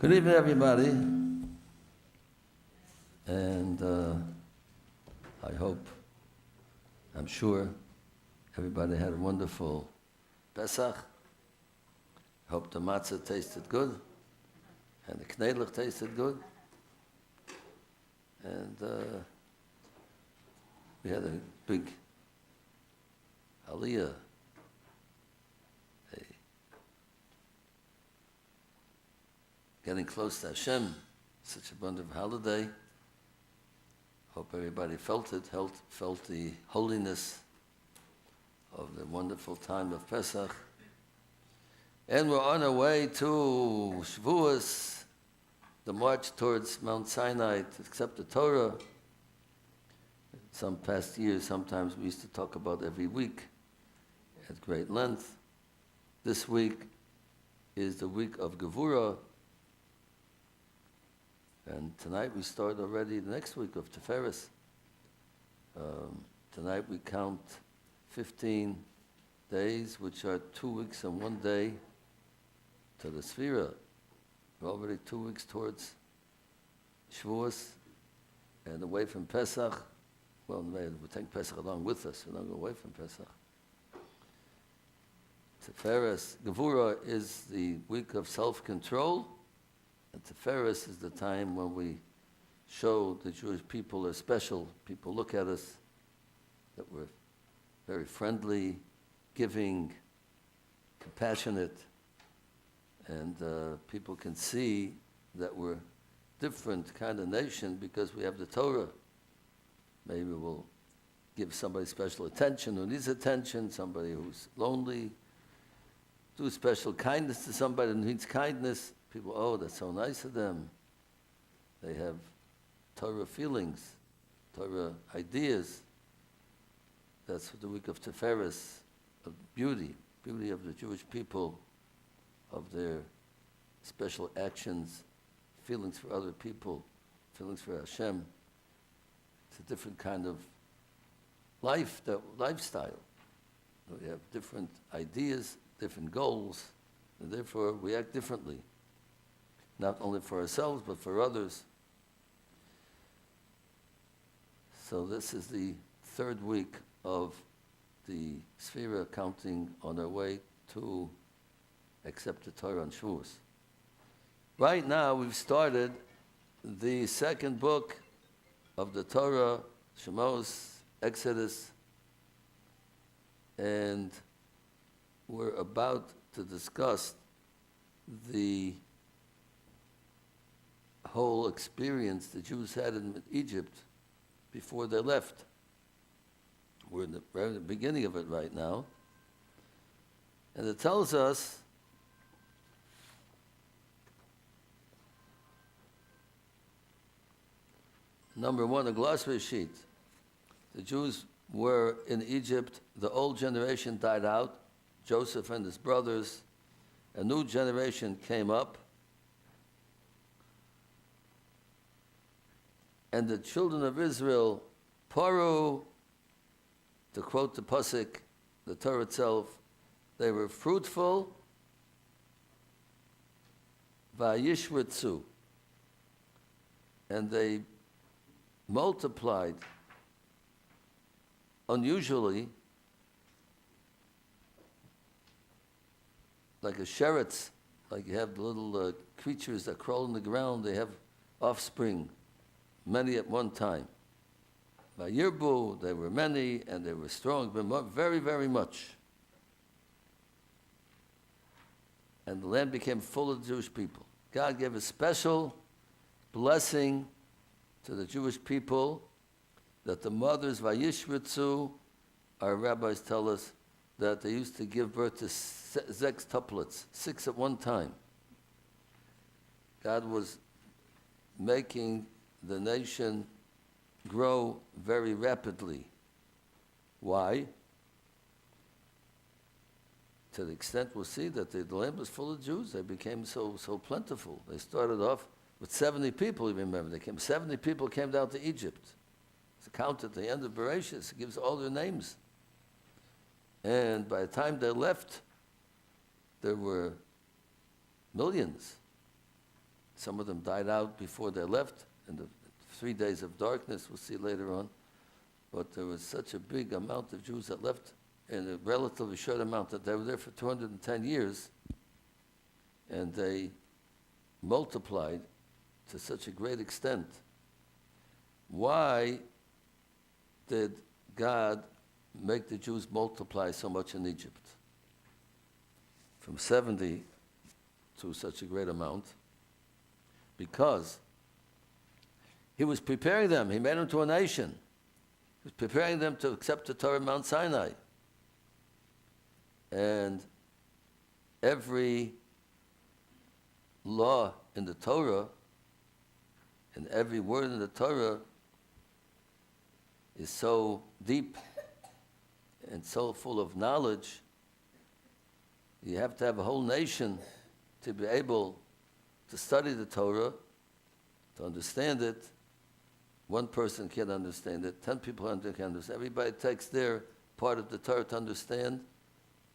Good evening, everybody. And I hope, I'm sure, everybody had a wonderful Pesach. I hope the matzah tasted good, and the knedlich tasted good. And we had a big aliyah, getting close to Hashem, such a wonderful holiday. Hope everybody felt it, felt the holiness of the wonderful time of Pesach. And we're on our way to Shavuos, the march towards Mount Sinai to accept the Torah. Some past years, sometimes we used to talk about every week at great length. This week is the week of Gevurah. And tonight we start already the next week of Tiferes. Tonight we count 15 days, which are 2 weeks and 1 day to the Sphira. We're already 2 weeks towards Shavuos and away from Pesach. Well, we'll take Pesach along with us. We don't go away from Pesach. Tiferes, Gevurah is the week of self-control. And Tiferes is the time when we show the Jewish people are special. People look at us, that we're very friendly, giving, compassionate, and people can see that we're different kind of nation because we have the Torah. Maybe we'll give somebody special attention who needs attention, somebody who's lonely, do special kindness to somebody who needs kindness. People, oh, that's so nice of them. They have Torah feelings, Torah ideas. That's the week of Tiferes, of beauty of the Jewish people, of their special actions, feelings for other people, feelings for Hashem. It's a different kind of lifestyle. We have different ideas, different goals, and therefore we act differently. Not only for ourselves, but for others. So this is the third week of the Sphira counting on our way to accept the Torah on Shavuos. Right now, we've started the second book of the Torah, Shemos, Exodus, and we're about to discuss the whole experience the Jews had in Egypt before they left. We're in the very beginning of it right now. And it tells us number one, a glossary sheet. The Jews were in Egypt. The old generation died out. Joseph and his brothers. A new generation came up. And the children of Israel, paru, to quote the pasuk, the Torah itself, they were fruitful, vayishritzu, and they multiplied unusually, like a sheretz, like you have the little creatures that crawl on the ground, they have offspring. Many at one time. By Yirbu, there were many, and they were strong, but very, very much. And the land became full of Jewish people. God gave a special blessing to the Jewish people that the mothers, Vayishritzu, our rabbis tell us that they used to give birth to sextuplets, 6 at one time. God was making the nation grow very rapidly. Why? To the extent we'll see that the land was full of Jews. They became so plentiful. They started off with 70 people, you remember. 70 people came down to Egypt. It's counted at the end of Bereshit. It gives all their names. And by the time they left, there were millions. Some of them died out before they left, in the 3 days of darkness, we'll see later on. But there was such a big amount of Jews that left in a relatively short amount that they were there for 210 years, and they multiplied to such a great extent. Why did God make the Jews multiply so much in Egypt? From 70 to such a great amount. Because he was preparing them. He made them to a nation. He was preparing them to accept the Torah Mount Sinai. And every law in the Torah and every word in the Torah is so deep and so full of knowledge. You have to have a whole nation to be able to study the Torah, to understand it. One person can't understand it. 10 people can't understand. Everybody takes their part of the Torah to understand.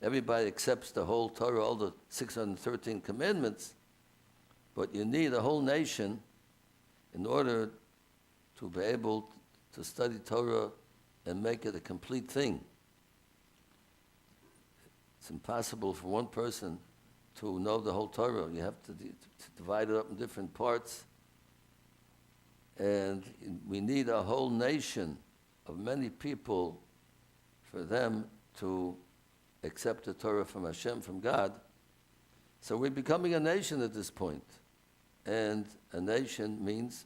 Everybody accepts the whole Torah, all the 613 commandments. But you need a whole nation in order to be able to study Torah and make it a complete thing. It's impossible for one person to know the whole Torah. You have to divide it up in different parts. And we need a whole nation of many people for them to accept the Torah from Hashem, from God. So we're becoming a nation at this point. And a nation means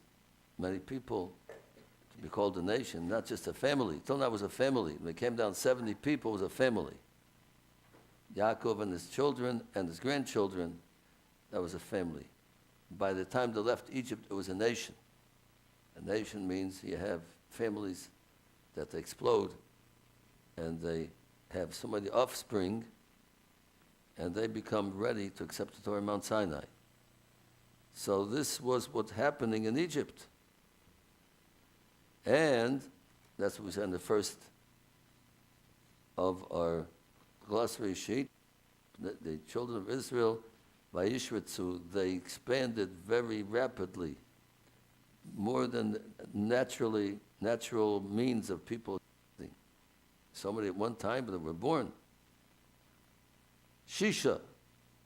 many people to be called a nation, not just a family. Till now it was a family. When it came down 70 people, it was a family. Yaakov and his children and his grandchildren, that was a family. By the time they left Egypt, it was a nation. A nation means you have families that they explode and they have so many offspring and they become ready to accept the Torah Mount Sinai. So this was what's happening in Egypt. And that's what we said in the first of our glossary sheet. The children of Israel, Vayishritzu, they expanded very rapidly, more than natural means of people. So many at one time that were born. Shisha,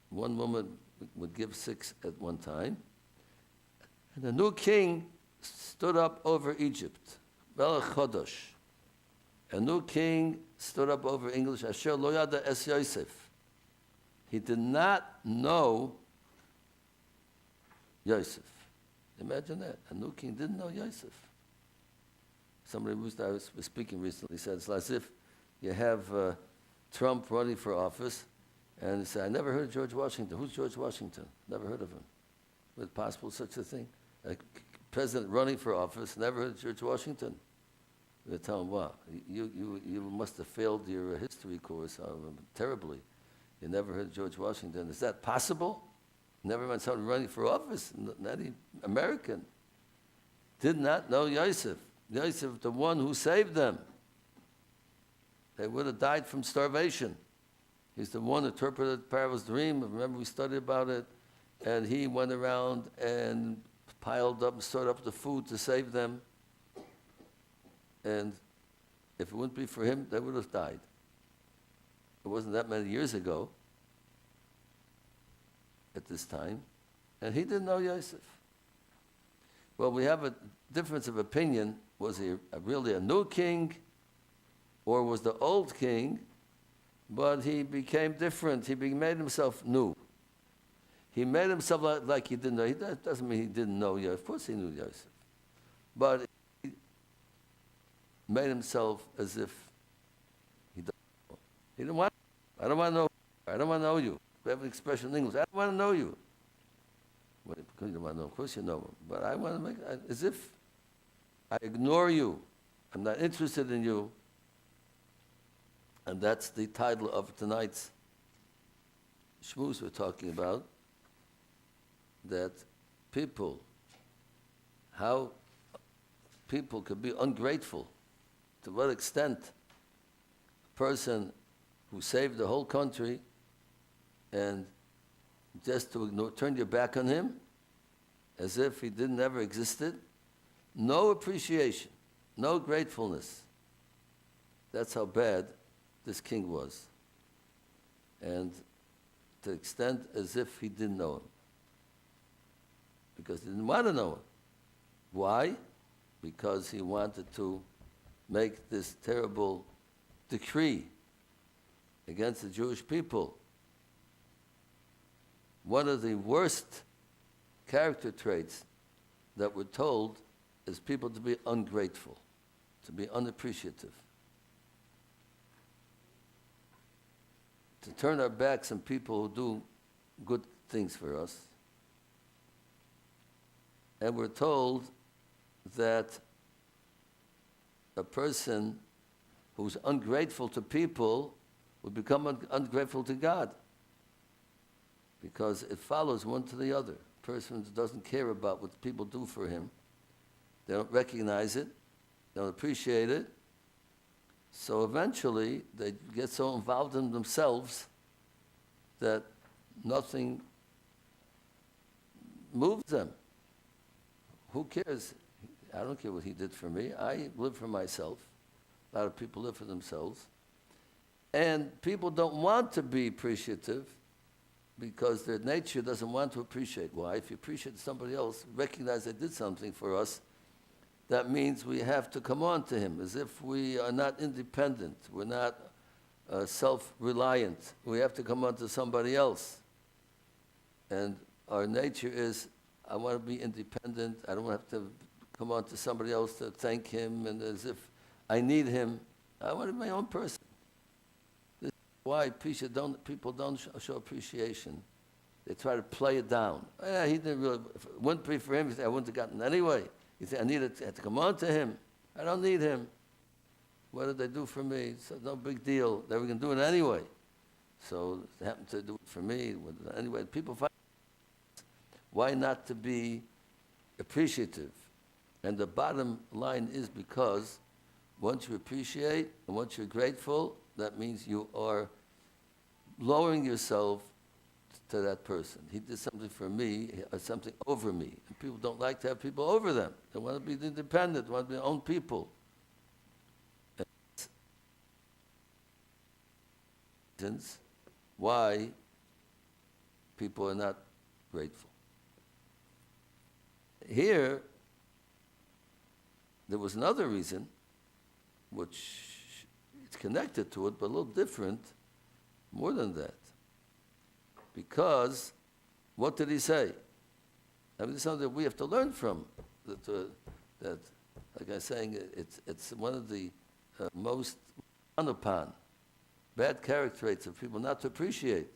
one woman would give 6 at one time. And a new king stood up over Egypt, Melech Chodosh. A new king stood up over English, Asher lo yada es Yosef. He did not know Yosef. Imagine that. A new king didn't know Yosef. Somebody I was speaking recently said, it's as if you have Trump running for office, and he said, I never heard of George Washington. Who's George Washington? Never heard of him. Was it possible such a thing? A president running for office, never heard of George Washington. They tell him, wow, you must have failed your history course terribly. You never heard of George Washington. Is that possible? Never mind someone running for office, not even American. Did not know Yosef. Yosef, the one who saved them. They would have died from starvation. He's the one who interpreted Pharaoh's dream. Remember, we studied about it. And he went around and piled up and stored up the food to save them. And if it wouldn't be for him, they would have died. It wasn't that many years ago at this time. And he didn't know Yosef. Well, we have a difference of opinion. Was he really a new king, or was the old king? But he became different. He made himself new. He made himself like he didn't know. That doesn't mean he didn't know Yosef. Of course he knew Yosef. But he made himself as if he doesn't know. He didn't want, I don't want to know. I don't want to know you. We have an expression in English. I don't want to know you. Well, because you don't want to know. Of course you know him. But I want to make it as if I ignore you. I'm not interested in you. And that's the title of tonight's shmooze we're talking about. That people, how people could be ungrateful. To what extent a person who saved the whole country and just to ignore, turn your back on him as if he didn't ever existed, no appreciation, no gratefulness. That's how bad this king was. And to the extent as if he didn't know him. Because he didn't want to know him. Why? Because he wanted to make this terrible decree against the Jewish people. One of the worst character traits that we're told is people to be ungrateful, to be unappreciative, to turn our backs on people who do good things for us. And we're told that a person who's ungrateful to people will become ungrateful to God, because it follows one to the other. A person who doesn't care about what people do for him, they don't recognize it, they don't appreciate it, so eventually they get so involved in themselves that nothing moves them. Who cares? I don't care what he did for me. I live for myself. A lot of people live for themselves. And people don't want to be appreciative because their nature doesn't want to appreciate. Why? If you appreciate somebody else, recognize they did something for us, that means we have to come on to him as if we are not independent. We're not self-reliant. We have to come on to somebody else. And our nature is, I want to be independent. I don't have to come on to somebody else to thank him, and as if I need him. I want to be my own person. This is why people don't show appreciation. They try to play it down. He didn't really, if it wouldn't be for him, I wouldn't have gotten it anyway. You think I had to come on to him. I don't need him. What did they do for me? It's no big deal. They were going to do it anyway. So they happened to do it for me. Anyway, people find why not to be appreciative? And the bottom line is because once you appreciate and once you're grateful, that means you are lowering yourself to that person. He did something for me, or something over me. And people don't like to have people over them. They want to be independent, they want to be their own people. And that's reasons why people are not grateful. Here, there was another reason, which it's connected to it, but a little different, more than that. Because, what did he say? I mean, it's something that we have to learn from. That like I was saying, it's one of the most frowned upon, bad character traits of people not to appreciate.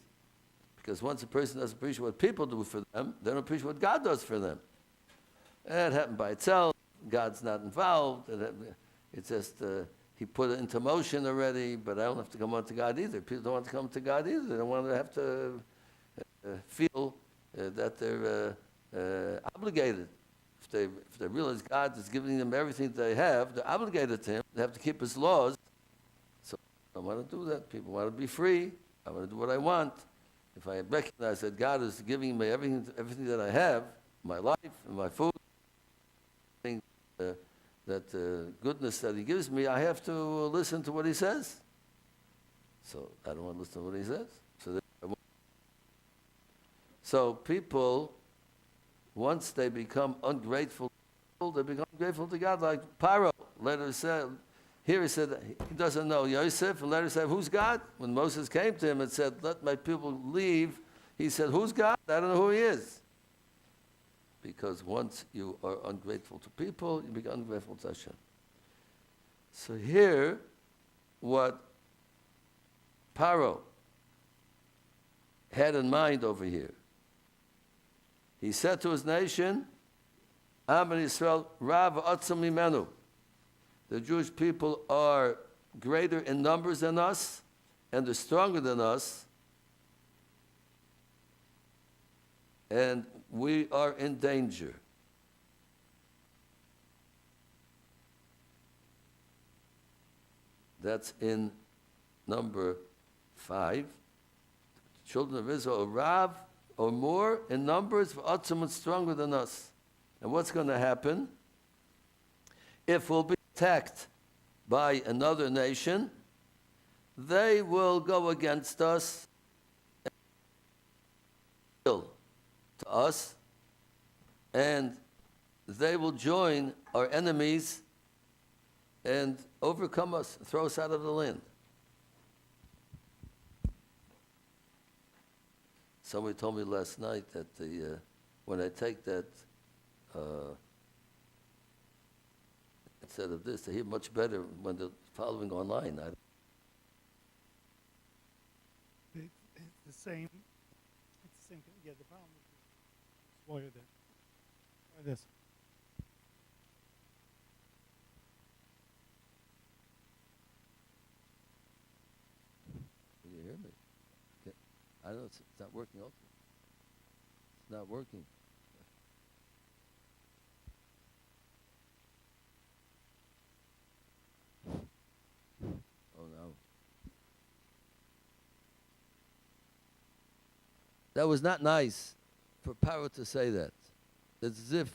Because once a person doesn't appreciate what people do for them, they don't appreciate what God does for them. It happened by itself. God's not involved. It's just, he put it into motion already, but I don't have to come on to God either. People don't want to come to God either. They don't want to have to feel that they're obligated. If they realize God is giving them everything they have, they're obligated to him. They have to keep his laws. So I don't want to do that. People want to be free. I want to do what I want. If I recognize that God is giving me everything that I have, my life and my food, that goodness that he gives me, I have to listen to what he says. So I don't want to listen to what he says. So people, once they become ungrateful, they become grateful to God, like Paro. Later said, here he said he doesn't know Yosef, and later said, who's God? When Moses came to him and said, let my people leave, he said, who's God? I don't know who he is. Because once you are ungrateful to people, you become ungrateful to Hashem. So here, what Paro had in mind over here, he said to his nation, Am Yisrael Rav Atzum Mimenu. The Jewish people are greater in numbers than us, and they're stronger than us, and we are in danger. That's in number 5. The children of Israel, Rav or more in numbers, v'atzum stronger than us. And what's going to happen? If we'll be attacked by another nation, they will go against us to us, and they will join our enemies and overcome us, throw us out of the land. Somebody told me last night that when I take that, instead of this, they hear much better when they're following online. It's the same. It's the same. Yeah, the problem is wire there. Try this. Can you hear me? Okay. I know it's not working also. It's not working. Oh no. That was not nice for Paro to say that. It's as if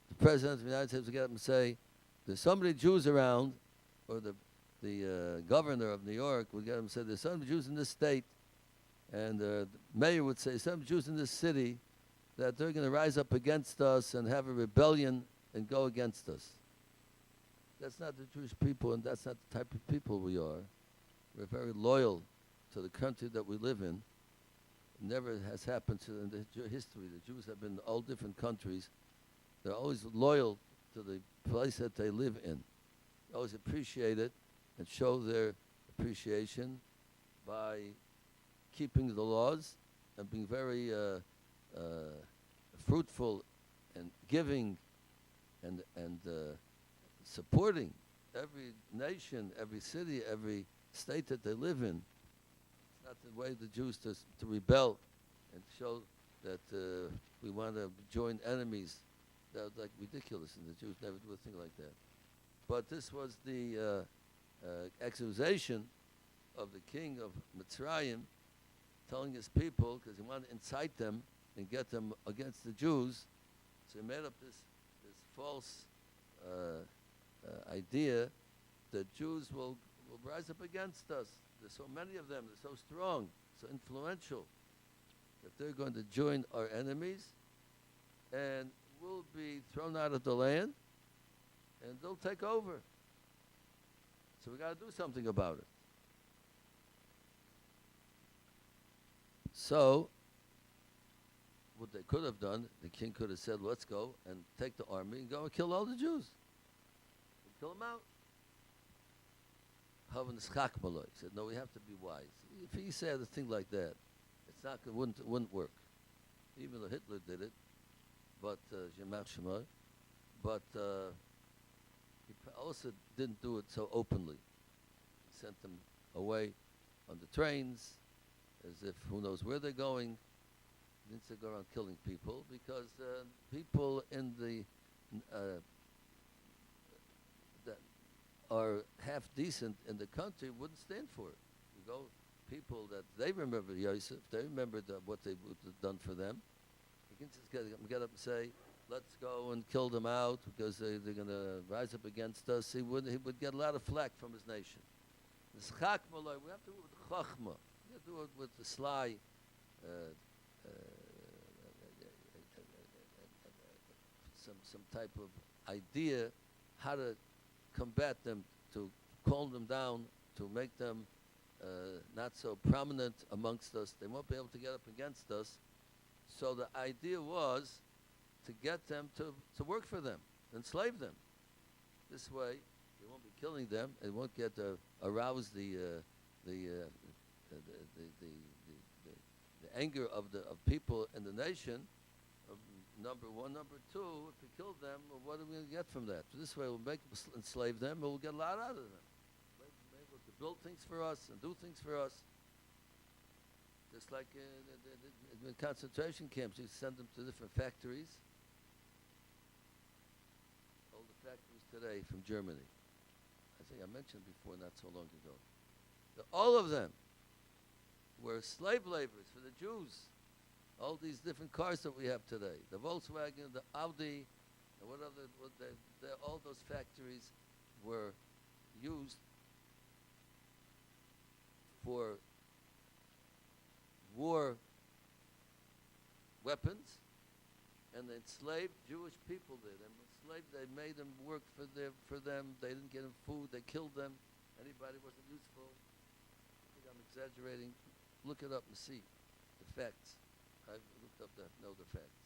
the President of the United States would get up and say, there's so many Jews around, or the governor of New York would get up and say, there's so many Jews in this state, and the mayor would say, some Jews in this city, that they're going to rise up against us and have a rebellion and go against us. That's not the Jewish people, and that's not the type of people we are. We're very loyal to the country that we live in. It never has happened in the history. The Jews have been in all different countries. They're always loyal to the place that they live in. They always appreciate it and show their appreciation by keeping the laws and being very fruitful and giving and supporting every nation, every city, every state that they live in. It's not the way the Jews to rebel and show that we want to join enemies. That was like ridiculous, and the Jews never do a thing like that. But this was the accusation of the king of Mitzrayim, telling his people, because he wanted to incite them and get them against the Jews. So he made up this false idea that Jews will rise up against us. There's so many of them, they're so strong, so influential, that they're going to join our enemies and we'll be thrown out of the land and they'll take over. So we got to do something about it. So what they could have done, the king could have said, let's go and take the army and go and kill all the Jews. And kill them out. He said, no, we have to be wise. If he said a thing like that, it wouldn't work. Even though Hitler did it, but he also didn't do it so openly. He sent them away on the trains, as if who knows where they're going. He didn't go around killing people, because people in the that are half decent in the country wouldn't stand for it. You go, people that they remember Yosef, they remember what they would have done for them. You can just get up and say, let's go and kill them out because they're going to rise up against us. He would get a lot of flack from his nation. We have to do it with chachma. We have to do it with the sly, some type of idea how to combat them, to calm them down, to make them not so prominent amongst us. They won't be able to get up against us. So the idea was to get them to work for them, enslave them. This way, they won't be killing them. It won't get arouse the anger of people in the nation. Number one, number two, if we kill them, well, what are we going to get from that? So this way, we'll enslave them, and we'll get a lot out of them. We'll be able to build things for us and do things for us. Just like in concentration camps, you send them to different factories. All the factories today from Germany. I think I mentioned before not so long ago. All of them were slave laborers for the Jews. all these different cars that we have today, the Volkswagen, the Audi, and all those factories were used for war weapons, and they enslaved Jewish people there. They made them work for them. They didn't get them food. They killed them. Anybody wasn't useful. I think I'm exaggerating. Look it up and see the facts. I've looked up know the facts.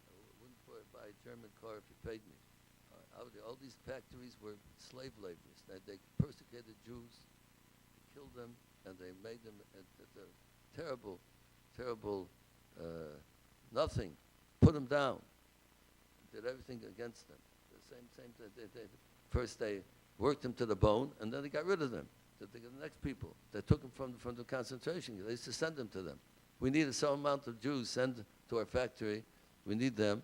I wouldn't buy a German car if you paid me. All these factories were slave laborers. They persecuted Jews, killed them, and they made them terrible, nothing. Put them down. Did everything against them. The same thing. First they worked them to the bone, and then they got rid of them. They got the next people. They took them from the concentration. They used to send them to them. We needed some amount of Jews sent to our factory. We need them,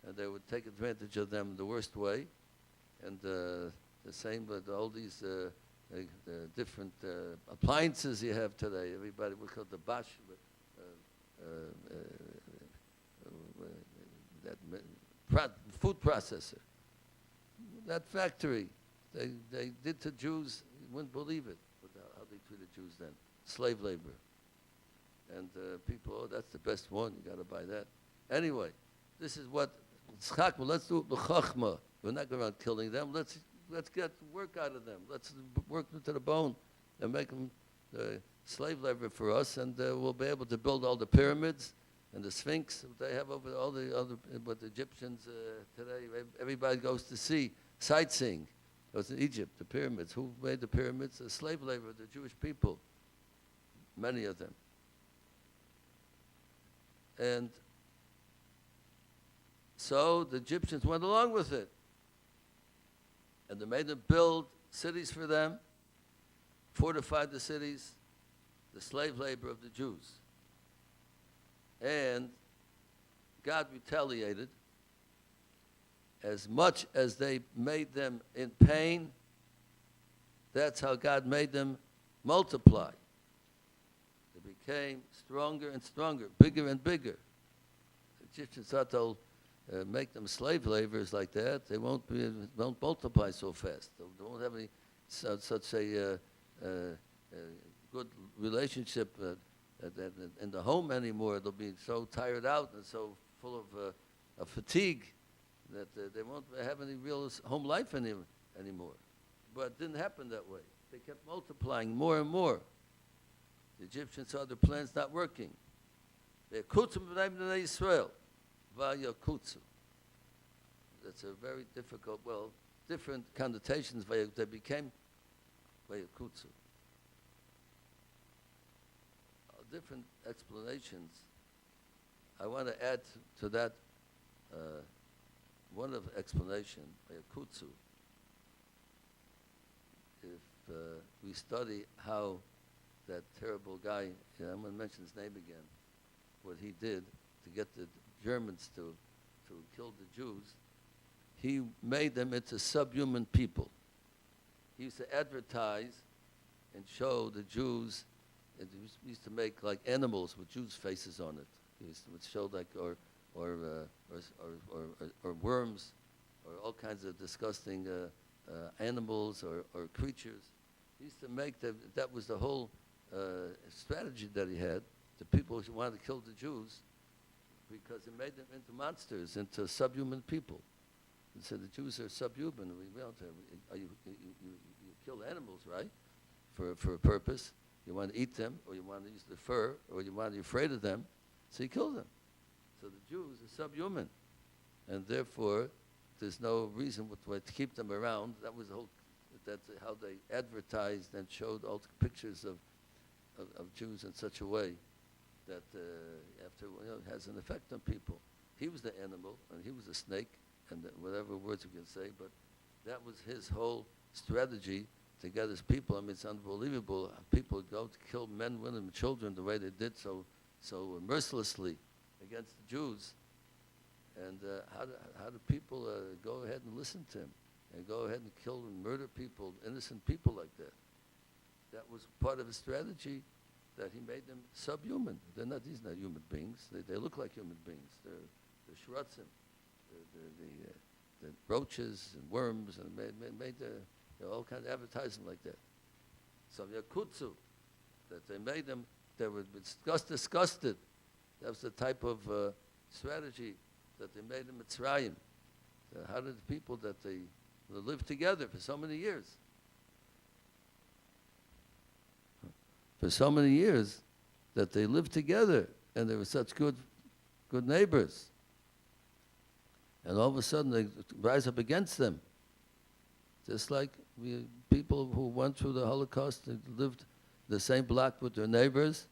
and they would take advantage of them the worst way. And the same with all these the different appliances you have today. Everybody would call the Bosch, food processor. That factory, they did to Jews, you wouldn't believe it, how they treated Jews then. Slave labor. And people, that's the best one, you got to buy that. Anyway, this is what, let's do it b'chachma. We're not going around killing them. Let's get work out of them. Let's work them to the bone and make them slave labor for us, and we'll be able to build all the pyramids and the Sphinx. They have over all the other, what the Egyptians today, everybody goes to see, sightseeing. It was in Egypt, the pyramids. Who made the pyramids? The slave labor, the Jewish people, many of them. And so the Egyptians went along with it. And they made them build cities for them, fortified the cities, the slave labor of the Jews. And God retaliated. As much as they made them in pain, that's how God made them multiply. They became stronger and stronger, bigger and bigger. The Egyptians thought they'll make them slave laborers like that. They won't multiply so fast. They won't have any such a good relationship in the home anymore. They'll be so tired out and so full of fatigue that they won't have any real home life anymore. But it didn't happen that way. They kept multiplying more and more. The Egyptians saw their plans not working. Israel. That's a very difficult, different connotations. They became Vayakutsu. Different explanations. I want to add to that one of explanation, Vayakutsu. If we study how that terrible guy, I'm going to mention his name again, what he did to get the Germans to kill the Jews, he made them into subhuman people. He used to advertise and show the Jews, and he used to make like animals with Jews' faces on it. He used to show like, or worms, or all kinds of disgusting animals or creatures. He used to make them, that was the whole strategy that he had. The people who wanted to kill the Jews, because it made them into monsters, into subhuman people. He said the Jews are subhuman. You kill animals, right? For a purpose. You want to eat them, or you want to use the fur, or you want to be afraid of them, so you kill them. So the Jews are subhuman, and therefore there's no reason to keep them around. That was the whole. That's how they advertised and showed all the pictures of Jews in such a way that has an effect on people. He was the animal, and he was a snake, and whatever words we can say, but that was his whole strategy to get his people. I mean, it's unbelievable. People go to kill men, women, and children the way they did so mercilessly against the Jews. And how do people go ahead and listen to him and go ahead and kill and murder people, innocent people like that? That was part of his strategy that he made them subhuman. These are not human beings. They look like human beings. They're shrutzim, the roaches and worms, and made all kinds of advertising like that. So yakutsu, that they made them, they were disgusted. That was the type of strategy that they made in Mitzrayim. How did the people that they lived together for so many years? For so many years that they lived together and they were such good neighbors. And all of a sudden they rise up against them. Just like people who went through the Holocaust, they lived the same block with their neighbors,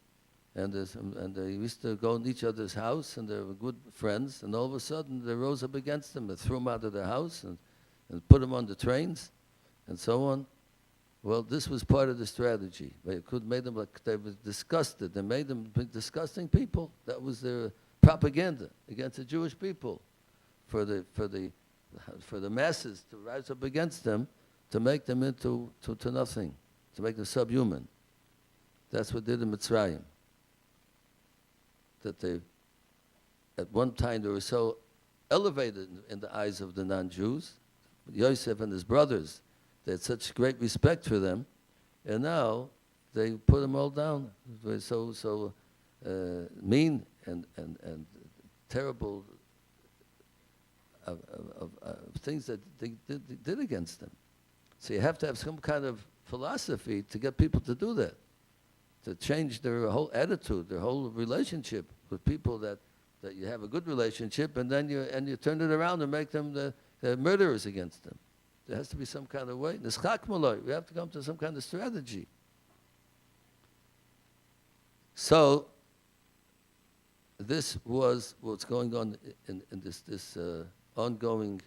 and they used to go in each other's house, and they were good friends, and all of a sudden they rose up against them and threw them out of their house and put them on the trains and so on. Well, this was part of the strategy. They could make them like they were disgusted. They made them disgusting people. That was their propaganda against the Jewish people, for the masses to rise up against them, to make them into to nothing, to make them subhuman. That's what they did in Mitzrayim. That they, at one time, they were so elevated in the eyes of the non-Jews. Yosef and his brothers, they had such great respect for them, and now they put them all down. They were so mean and terrible of things that they did against them. So you have to have some kind of philosophy to get people to do that, to change their whole attitude, their whole relationship with people that you have a good relationship, and then you turn it around and make them the murderers against them. There has to be some kind of way. We have to come to some kind of strategy. So this was what's going on in this ongoing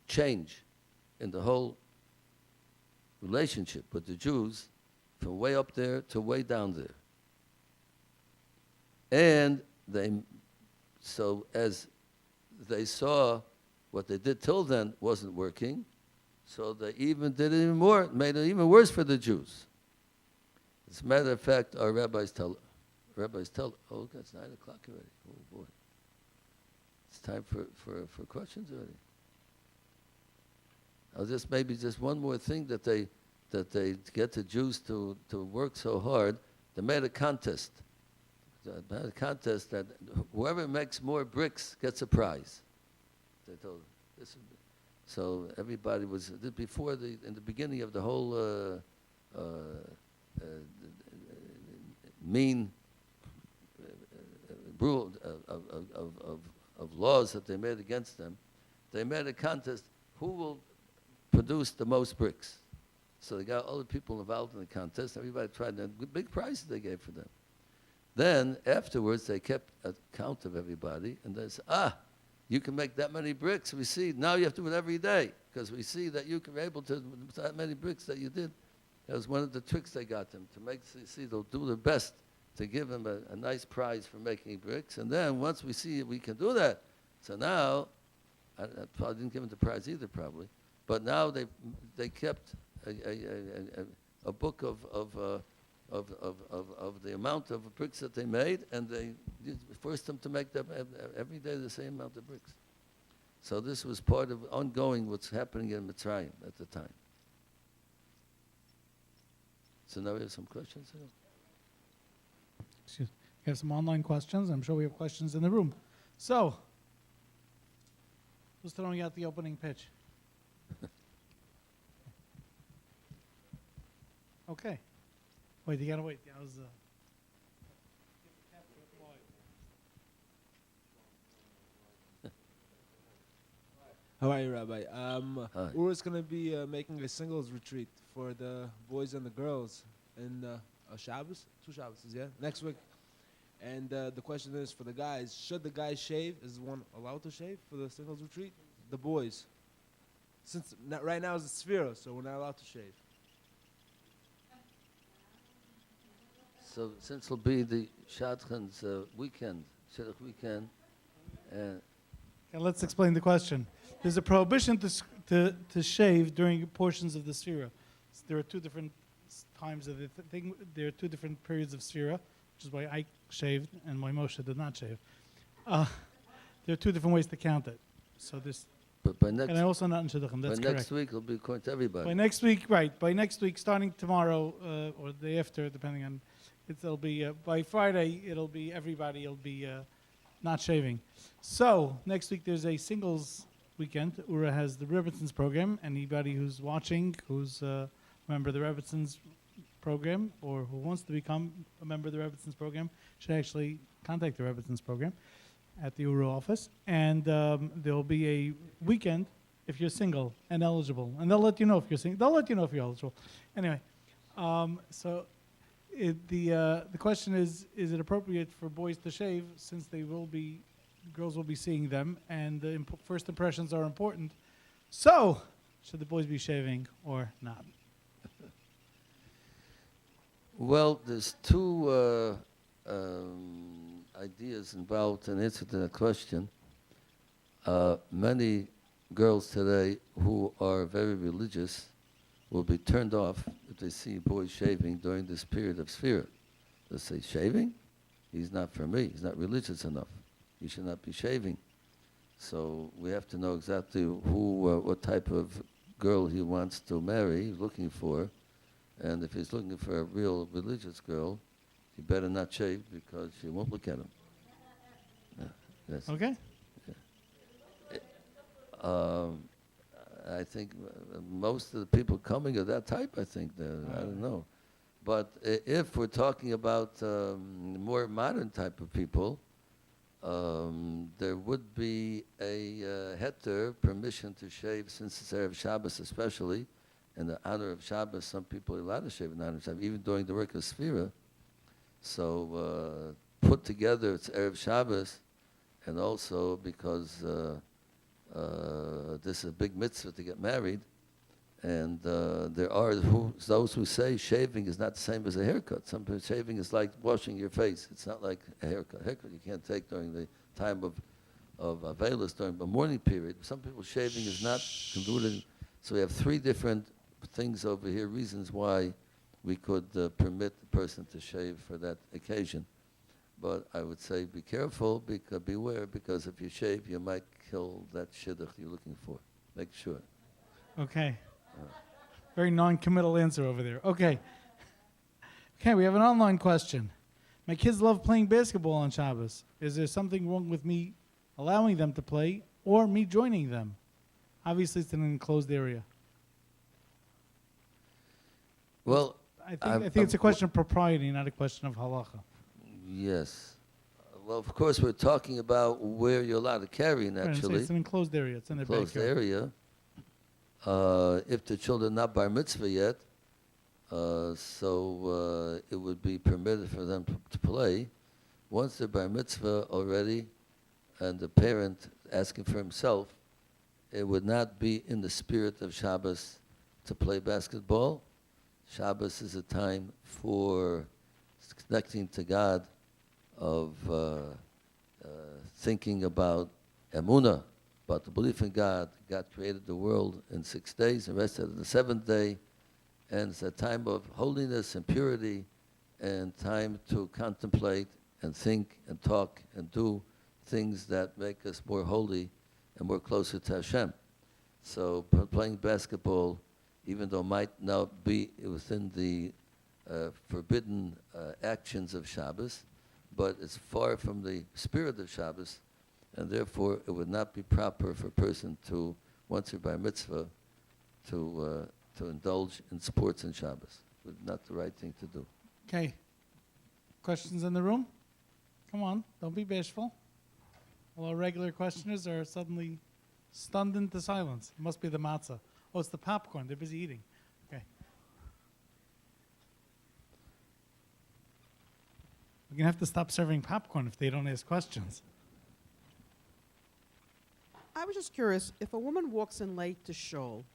change in the whole relationship with the Jews, from way up there to way down there. And so as they saw what they did till then wasn't working, so they even did it even more, made it even worse for the Jews. As a matter of fact, our rabbis tell, oh, it's 9 o'clock already. Oh boy. It's time for questions already. I'll just maybe just one more thing that they get the Jews to work so hard. They made a contest. They had a contest that whoever makes more bricks gets a prize. They told this. So everybody was before in the beginning of the whole mean rule of laws that they made against them. They made a contest. Who will produce the most bricks? So they got all the people involved in the contest. Everybody tried. And big prizes they gave for them. Then afterwards, they kept a count of everybody, and they said, you can make that many bricks. We see now you have to do it every day, because we see that you can be able to that many bricks that you did. That was one of the tricks they got them to make. See, they'll do their best to give them a nice prize for making bricks, and then once we see we can do that, so now I probably didn't give them the prize either, probably, but now they kept a book of the amount of bricks that they made, and they forced them to make them every day the same amount of bricks. So this was part of ongoing what's happening in Mitzrayim at the time. So now we have some questions here. Excuse me. We have some online questions. I'm sure we have questions in the room. So, who's throwing out the opening pitch? Okay. Wait, you gotta wait. I was. How are you, Rabbi? Hi. Oorah is going to be making a singles retreat for the boys and the girls in Shabbos, 2 Shabbos, yeah, next week. And the question is for the guys: should the guys shave? Is one allowed to shave for the singles retreat? The boys, since right now it's a Sphira, so we're not allowed to shave. So since it'll be the Shadchan's weekend, Shidduch weekend, Okay, let's explain the question. There's a prohibition to shave during portions of the Sphira. There are 2 different times of the thing. There are two different periods of Sphira, which is why I shaved and why Moshe did not shave. There are two different ways to count it. So this, But by next, and I also not in Shidduchim. That's by correct. next week, it'll be according to everybody. By next week, right? By next week, starting tomorrow or the day after, depending on, it'll be by Friday. It'll be everybody. It'll be not shaving. So next week there's a singles weekend. Oorah has the Rebbitzins program. Anybody who's watching, who's a member of the Rebbitzins program, or who wants to become a member of the Rebbitzins program, should actually contact the Rebbitzins program at the Oorah office. And there'll be a weekend if you're single and eligible, and they'll let you know if you're single. They'll let you know if you're eligible. Anyway, so the question is it appropriate for boys to shave since girls will be seeing them, and the first impressions are important. So, should the boys be shaving or not? Well, there's two ideas involved in answer to that question. Many girls today who are very religious will be turned off if they see boys shaving during this period of Sphira. They'll say, shaving? He's not for me. He's not religious enough. He should not be shaving. So we have to know exactly what type of girl he wants to marry, he's looking for. And if he's looking for a real religious girl, he better not shave because she won't look at him. Yeah, yes. Okay. I think most of the people coming are that type, I think. I don't know. But if we're talking about more modern type of people, there would be a heter, permission to shave since it's Erev Shabbos especially. In the honor of Shabbos, some people are allowed to shave in honor of Shabbos, even during the work of Sphira. So put together, it's Erev Shabbos, and also because this is a big mitzvah to get married, and there are those who say shaving is not the same as a haircut. Some people, shaving is like washing your face. It's not like a haircut. Haircut you can't take during the time of Avelis, during the morning period. Some people shaving is not conducive. So we have three different things over here, reasons why we could permit the person to shave for that occasion. But I would say be careful, beware, because if you shave, you might kill that shidduch you're looking for. Make sure. Okay. Very non-committal answer over there. Okay. Okay, we have an online question. My kids love playing basketball on Shabbos. Is there something wrong with me allowing them to play or me joining them? Obviously, it's an enclosed area. Well, I think it's a question of propriety, not a question of halacha. yes. Well, of course, we're talking about where you're allowed to carry, naturally. It's an enclosed area. It's in the Enclosed backyard. area. If the children are not bar mitzvah yet, so it would be permitted for them to play. Once they're bar mitzvah already, and the parent asking for himself, it would not be in the spirit of Shabbos to play basketball. Shabbos is a time for connecting to God, of thinking about emunah, about the belief in God. God created the world in 6 days and rested on the seventh day. And it's a time of holiness and purity and time to contemplate and think and talk and do things that make us more holy and more closer to Hashem. So playing basketball, even though it might not be within the forbidden actions of Shabbos, but it's far from the spirit of Shabbos, and therefore it would not be proper for a person to, once you're by mitzvah, to indulge in sports in Shabbos. It's not the right thing to do. Okay. Questions in the room? Come on, don't be bashful. All our regular questioners are suddenly stunned into silence. It must be the matzah. Oh, it's the popcorn. They're busy eating. Okay. We're going to have to stop serving popcorn if they don't ask questions. I was just curious, if a woman walks in late to shul,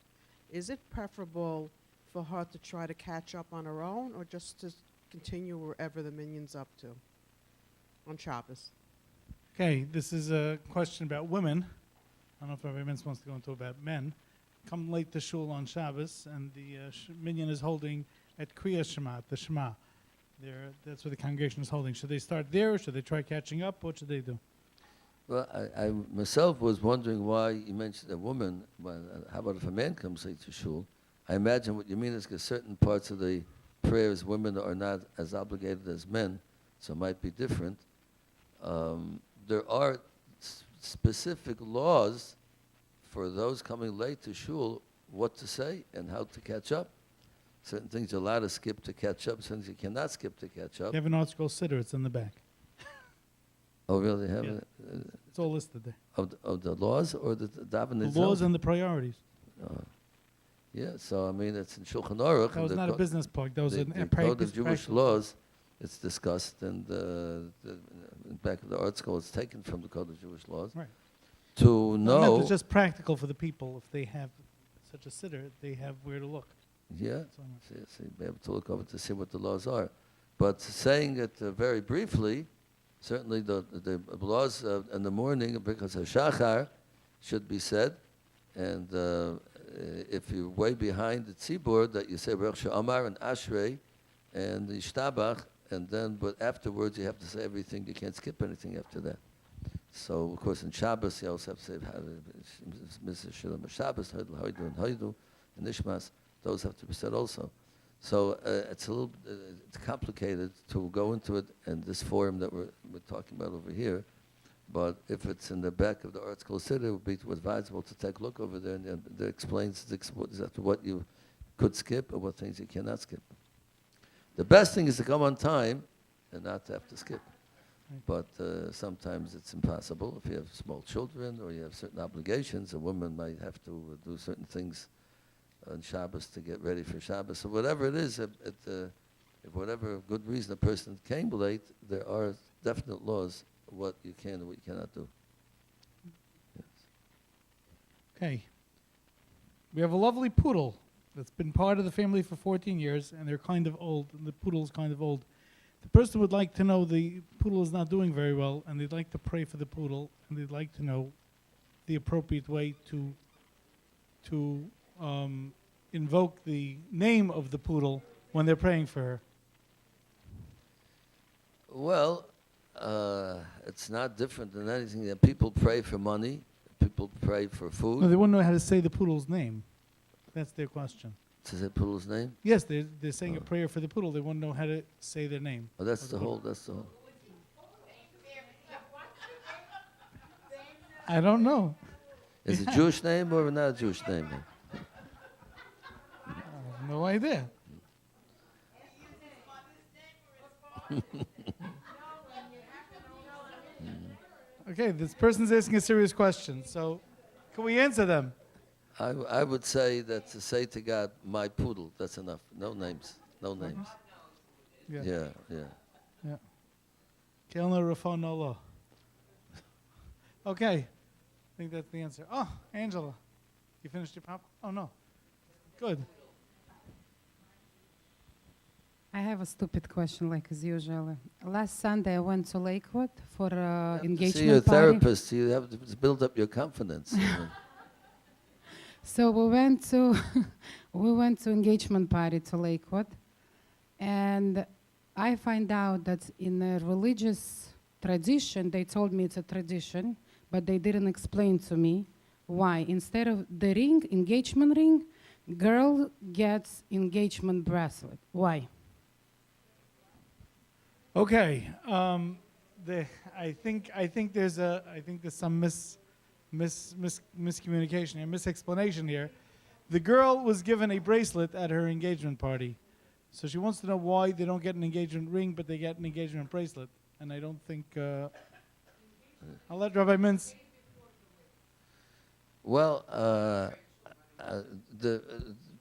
is it preferable for her to try to catch up on her own or just to continue wherever the minyan's up to on Shabbos? Okay, this is a question about women. I don't know if Rabbi Mintz wants to go into about men. Come late to shul on Shabbos, and the minyan is holding at Kriya Shema, at the Shema. That's where the congregation is holding. Should they start there, or should they try catching up? What should they do? Well, I myself was wondering why you mentioned a woman. Well, how about if a man comes late to shul? I imagine what you mean is because certain parts of the prayers women are not as obligated as men, so it might be different. There are specific laws for those coming late to shul, what to say and how to catch up. Certain things you're allowed to skip to catch up, certain things you cannot skip to catch up. You have an article sitter, it's in the back. Oh, really? Have Yeah. it? It's all listed there. Of the laws or the daven The itself? laws and the priorities. Yeah, so I mean, it's in Shulchan Aruch. That was not a business park, that was the a Code practice. of Jewish laws, it's discussed, and in back of the art school, it's taken from the Code of Jewish laws. Right. To know, It's just practical for the people. If they have such a sitter, they have where to look. yeah, So much. so you'll be able to look over to see what the laws are. But saying it very briefly, certainly the laws in the morning, because of Shachar, should be said, and if you're way behind the tzibur, that you say Baruch She'amar and Ashrei and Yishtabach, and then, but afterwards you have to say everything. You can't skip anything after that. So, of course, in Shabbos you also have to say Mr. Shalom Shabbos, Hoidu, and Nishmas. Those have to be said also. So it's a little it's complicated to go into it in this forum that we're talking about over here. But if it's in the back of the art school city, it would be advisable to take a look over there, and it explains exactly what you could skip and what things you cannot skip. The best thing is to come on time and not to have to skip. Right. But sometimes it's impossible. If you have small children or you have certain obligations, a woman might have to do certain things on Shabbos to get ready for Shabbos. So whatever it is, if whatever good reason a person came late, there are definite laws what you can and what you cannot do. Yes. Okay. We have a lovely poodle that's been part of the family for 14 years, and they're kind of old, and the poodle's kind of old. The person would like to know the poodle is not doing very well, and they'd like to pray for the poodle, and they'd like to know the appropriate way to invoke the name of the poodle when they're praying for her. Well, it's not different than anything that people pray for money, people pray for food. No, they wouldn't know how to say the poodle's name. That's their question. Is it poodle's name? Yes, they're saying a prayer for the poodle. They wouldn't know how to say their name. Oh, that's the whole. That's the whole. I don't know. Is it a Jewish name or not a Jewish name? I have no idea. Okay, this person's asking a serious question, so can we answer them? I would say that to say to God, my poodle, that's enough. No names. No names. Yeah. Kelna Rafon Allah. Okay, I think that's the answer. Oh, Angela, you finished your pop? Oh, no. Good. I have a stupid question, like as usual. Last Sunday, I went to Lakewood for engagement See your party. therapist. You have to build up your confidence. So we went to engagement party to Lakewood, and I find out that in a religious tradition, they told me it's a tradition, but they didn't explain to me why. Instead of the ring, engagement ring, girl gets engagement bracelet. Why? Okay. I think there's some miscommunication and misexplanation here. The girl was given a bracelet at her engagement party, so she wants to know why they don't get an engagement ring, but they get an engagement bracelet. And I don't think. I'll let Rabbi Mintz. Well,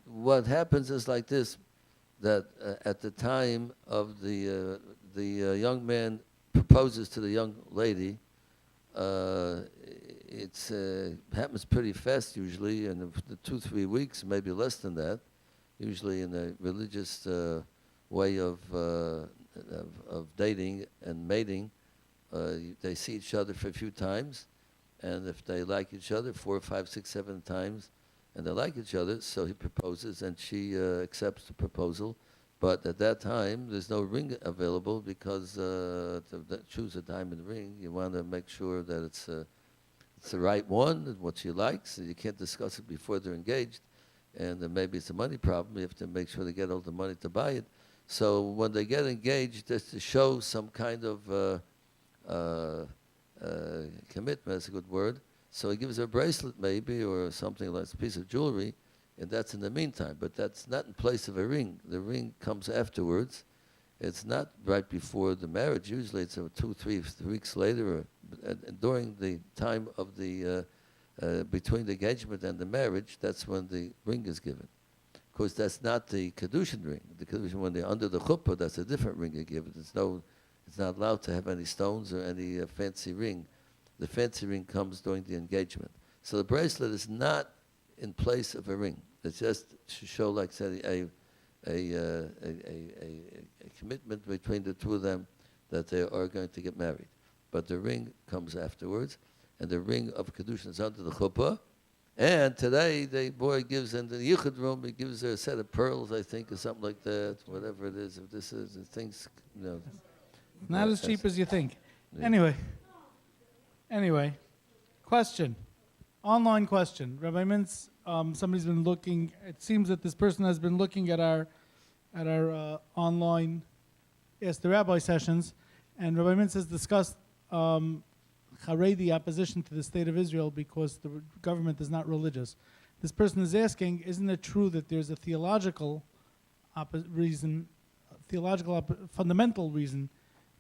what happens is like this, that at the time of the young man proposes to the young lady, it happens pretty fast usually, in the 2-3 weeks, maybe less than that. Usually in a religious way of dating and mating, they see each other for a few times, and if they like each other 4, 5, 6, 7 times, and they like each other, so he proposes, and she accepts the proposal, But at that time, there's no ring available because choose a diamond ring, you want to make sure that it's the right one and what she likes. You can't discuss it before they're engaged. And maybe it's a money problem. You have to make sure they get all the money to buy it. So when they get engaged, just to show some kind of commitment, that's a good word. So he gives her a bracelet maybe or something like a piece of jewelry, and that's in the meantime. But that's not in place of a ring. The ring comes afterwards. It's not right before the marriage. Usually it's 2, 3 weeks later, or during the time of the between the engagement and the marriage. That's when the ring is given. Of course, that's not the kedushin ring. The kedushin, when they're under the chuppah, that's a different ring you give. It's not allowed to have any stones or any fancy ring. The fancy ring comes during the engagement. So the bracelet is not in place of a ring. It's just to show, like I said, a commitment between the two of them that they are going to get married. But the ring comes afterwards, and the ring of kedushin is under the chuppah. And today, the boy gives in the yichud room, he gives her a set of pearls, I think, or something like that, whatever it is. If this is, things, Not as cheap as you think. Yeah. Anyway, question. Online question. Rabbi Mintz, somebody's been looking, it seems that this person has been looking at our online Ask the Rabbi sessions, and Rabbi Mintz has discussed Haredi opposition to the state of Israel because the government is not religious. This person is asking, isn't it true that there's a theological fundamental reason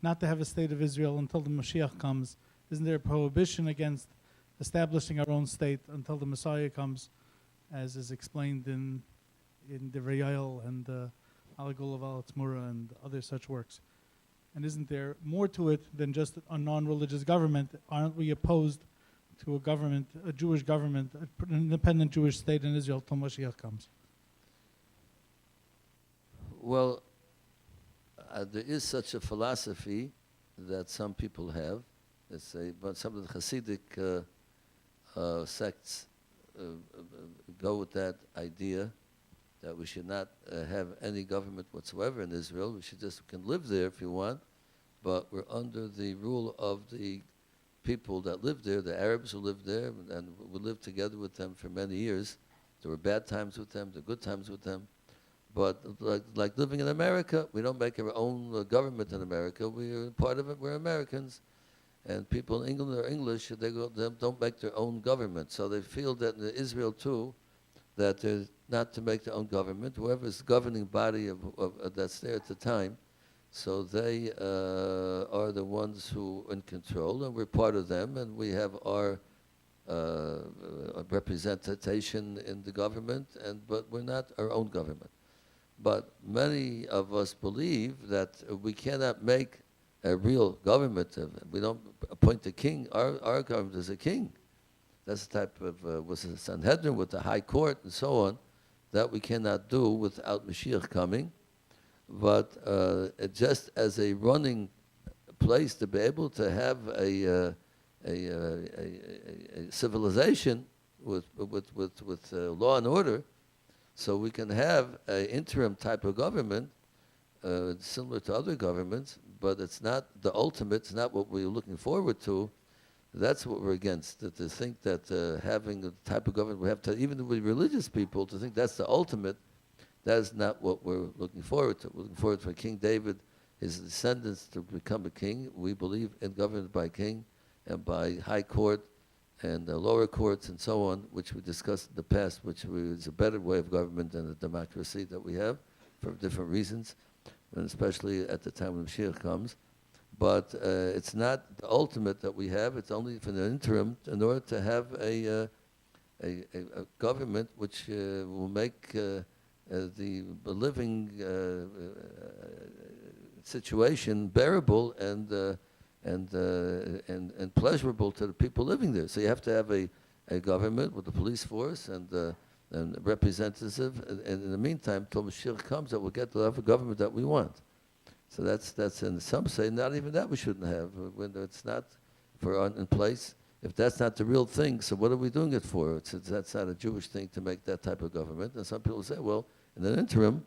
not to have a state of Israel until the Mashiach comes? Isn't there a prohibition against establishing our own state until the Messiah comes, as is explained in the Yael and Alagul of Al-Tzmura and other such works? And isn't there more to it than just a non-religious government? Aren't we opposed to a government, a Jewish government, an independent Jewish state in Israel till Mashiach comes? Well, there is such a philosophy that some people have. Let's say, but some of the Hasidic sects go with that idea that we should not have any government whatsoever in Israel. We can live there if you want, but we're under the rule of the people that live there, the Arabs who live there, and we lived together with them for many years. There were bad times with them, there were good times with them. But like living in America, we don't make our own government in America. We're part of it, we're Americans. And people in England are English, they don't make their own government. So they feel that in Israel too, that they're not to make their own government. Whoever's governing body that's there at the time, so they are the ones who are in control, and we're part of them, and we have our representation in the government, but we're not our own government. But many of us believe that we cannot make a real government. We don't appoint a king. Our government is a king. That's the type of, was a Sanhedrin with the high court and so on, that we cannot do without Mashiach coming. But just as a running place to be able to have a civilization with law and order, so we can have an interim type of government similar to other governments, but it's not the ultimate, it's not what we're looking forward to. That's what we're against, to think that having the type of government we have to, even with religious people, to think that's the ultimate, that is not what we're looking forward to. We're looking forward to King David, his descendants to become a king. We believe in government by king and by high court and lower courts and so on, which we discussed in the past, which is a better way of government than the democracy that we have for different reasons, and especially at the time when Mashiach comes. But it's not the ultimate that we have. It's only for the interim in order to have a government which will make the living situation bearable and pleasurable to the people living there. So you have to have a government with a police force and representative, and in the meantime, till Mashiach comes, that we'll get to have a government that we want. So that's and some say not even that we shouldn't have when it's not in place. If that's not the real thing, so what are we doing it for? That's not a Jewish thing to make that type of government. And some people say, well, in the interim,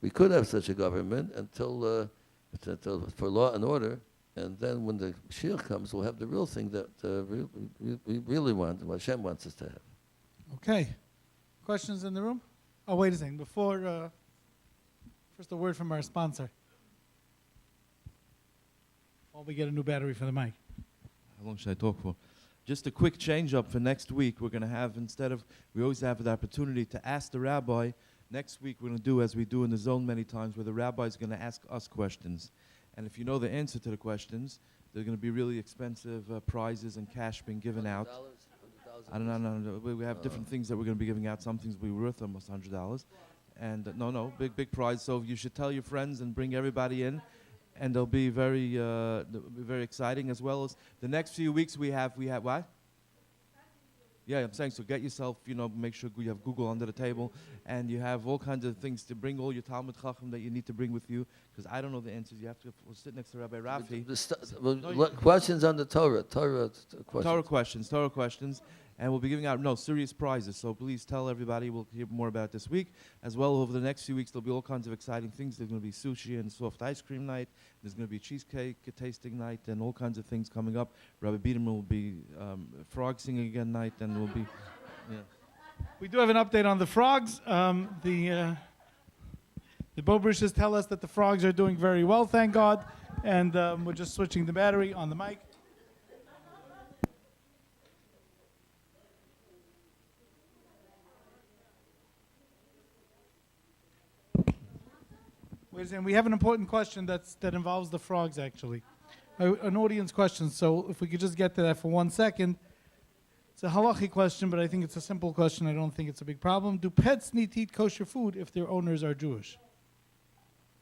We could have such a government until for law and order, and then when the Mashiach comes, we'll have the real thing that we really want, what Hashem wants us to have. Okay. Questions in the room? Oh, wait a second. Before, first a word from our sponsor. While we get a new battery for the mic. How long should I talk for? Just a quick change up for next week. We're going to have, instead of, we always have the opportunity to ask the rabbi. Next week we're going to do as we do in the zone many times, where the rabbi is going to ask us questions. And if you know the answer to the questions, there's going to be really expensive prizes and cash being given out. I don't know. We have different things that we're going to be giving out. Some things will be worth almost $100. And big prize. So you should tell your friends and bring everybody in. And they'll be very exciting, as well as the next few weeks we have what? Yeah, I'm saying, so get yourself, make sure you have Google under the table, and you have all kinds of things to bring, all your Talmud Chacham that you need to bring with you, because I don't know the answers. You have to sit next to Rabbi Rafi. Questions on the Torah. Torah questions. Torah questions. And we'll be giving out serious prizes. So please tell everybody. We'll hear more about it this week. As well, over the next few weeks, there'll be all kinds of exciting things. There's going to be sushi and soft ice cream night. There's going to be cheesecake tasting night and all kinds of things coming up. Rabbi Biederman will be frog singing again night, and we'll be... Yeah. We do have an update on the frogs. The Bobrishers tell us that the frogs are doing very well, thank God. And we're just switching the battery on the mic. Wait a second, we have an important question that involves the frogs, actually. An audience question, so if we could just get to that for 1 second. It's a halachic question, but I think it's a simple question. I don't think it's a big problem. Do pets need to eat kosher food if their owners are Jewish?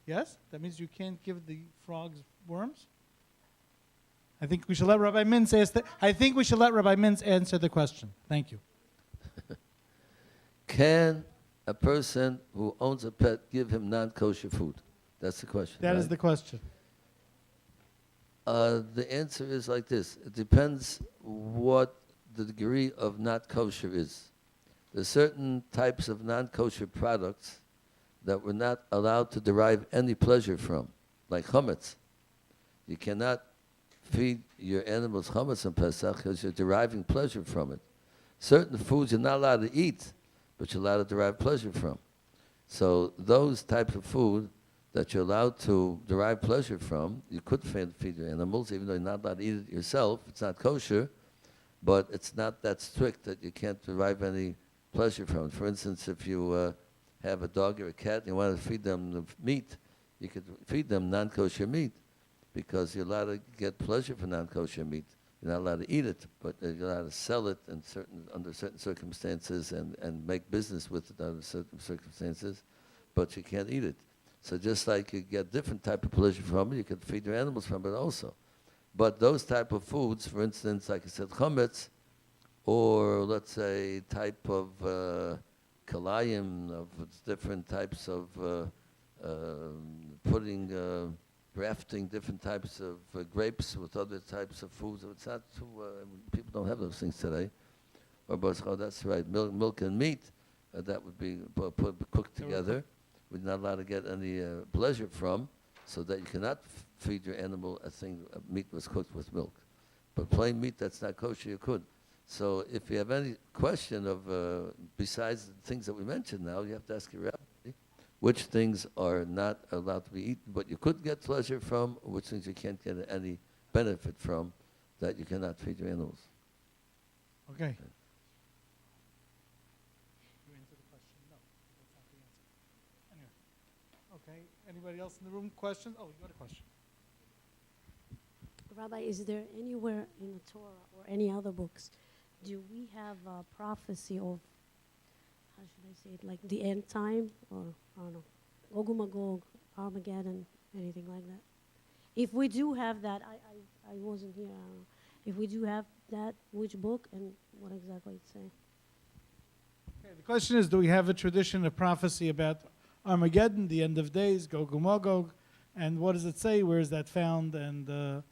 Yes? That means you can't give the frogs worms? I think we should let Rabbi Mintz answer the question. Thank you. Can a person who owns a pet give him non-kosher food? That's the question. That is the question. The answer is like this. It depends what the degree of not kosher is. There are certain types of non-kosher products that we're not allowed to derive any pleasure from, like chametz. You cannot feed your animals chametz on Pesach because you're deriving pleasure from it. Certain foods you're not allowed to eat, but you're allowed to derive pleasure from. So those types of food that you're allowed to derive pleasure from, you could feed your animals, even though you're not allowed to eat it yourself. It's not kosher, but it's not that strict that you can't derive any pleasure from it. For instance, if you have a dog or a cat and you want to feed them the meat, you could feed them non-kosher meat because you're allowed to get pleasure from non-kosher meat. You're not allowed to eat it, but you're allowed to sell it under certain circumstances and make business with it under certain circumstances, but you can't eat it. So just like you get different type of pleasure from it, you can feed your animals from it also. But those type of foods, for instance, like I said, chametz, or let's say type of kalayim, of different types of grafting different types of grapes with other types of foods. It's not too, people don't have those things today. Or that's right, milk and meat, that would be cooked together. We're not allowed to get any pleasure from, so that you cannot feed your animal a thing, meat was cooked with milk. But plain meat that's not kosher, you could. So if you have any question of, besides the things that we mentioned now, you have to ask your rabbi which things are not allowed to be eaten, but you could get pleasure from, which things you can't get any benefit from, that you cannot feed your animals. Okay. You answered the question? No, that's not the answer. Anyway. Okay. Anybody else in the room? Questions? Oh, you got a question. Rabbi, is there anywhere in the Torah or any other books, do we have a prophecy of, how should I say it, like the end time, or I don't know, Gog and Magog, Armageddon, anything like that? If we do have that, I wasn't here, I don't know. If we do have that, which book and what exactly it say? Okay, the question is, do we have a tradition, a prophecy about Armageddon, the end of days, Gog and Magog, and what does it say? Where is that found? And